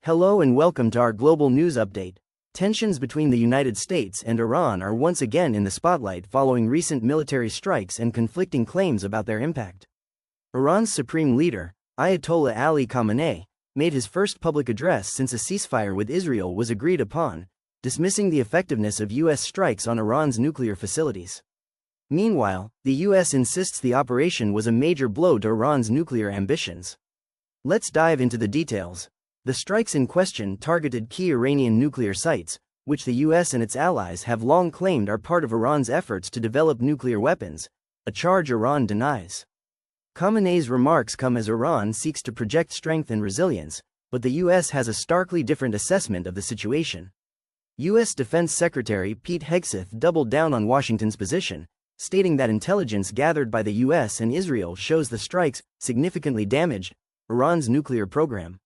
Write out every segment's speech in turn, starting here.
Hello and welcome to our global news update. Tensions between the United States and Iran are once again in the spotlight following recent military strikes and conflicting claims about their impact. Iran's supreme leader, Ayatollah Ali Khamenei, made his first public address since a ceasefire with Israel was agreed upon, dismissing the effectiveness of U.S. strikes on Iran's nuclear facilities. Meanwhile, the U.S. insists the operation was a major blow to Iran's nuclear ambitions. Let's dive into the details. The strikes in question targeted key Iranian nuclear sites, which the U.S. and its allies have long claimed are part of Iran's efforts to develop nuclear weapons, a charge Iran denies. Khamenei's remarks come as Iran seeks to project strength and resilience, but the U.S. has a starkly different assessment of the situation. U.S. Defense Secretary Pete Hegseth doubled down on Washington's position, stating that intelligence gathered by the U.S. and Israel shows the strikes significantly damaged Iran's nuclear program.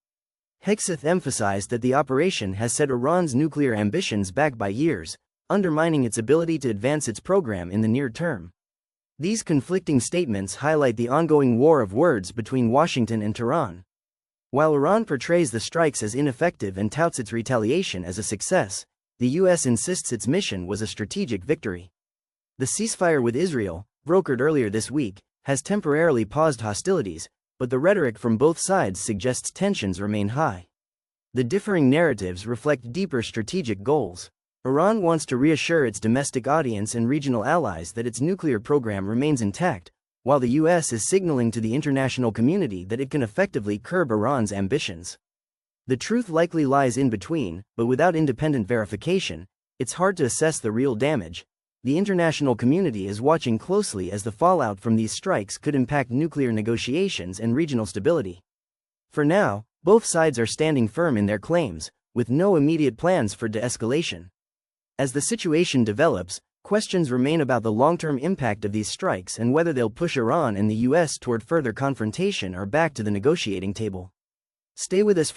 Hegseth emphasized that the operation has set Iran's nuclear ambitions back by years, undermining its ability to advance its program in the near term. These conflicting statements highlight the ongoing war of words between Washington and Tehran. While Iran portrays the strikes as ineffective and touts its retaliation as a success, the U.S. insists its mission was a strategic victory. The ceasefire with Israel, brokered earlier this week, has temporarily paused hostilities, but the rhetoric from both sides suggests tensions remain high. The differing narratives reflect deeper strategic goals. Iran wants to reassure its domestic audience and regional allies that its nuclear program remains intact, while the U.S. is signaling to the international community that it can effectively curb Iran's ambitions. The truth likely lies in between, but without independent verification, it's hard to assess the real damage. The international community is watching closely as the fallout from these strikes could impact nuclear negotiations and regional stability. For now, both sides are standing firm in their claims, with no immediate plans for de-escalation. As the situation develops, questions remain about the long-term impact of these strikes and whether they'll push Iran and the U.S. toward further confrontation or back to the negotiating table. Stay with us for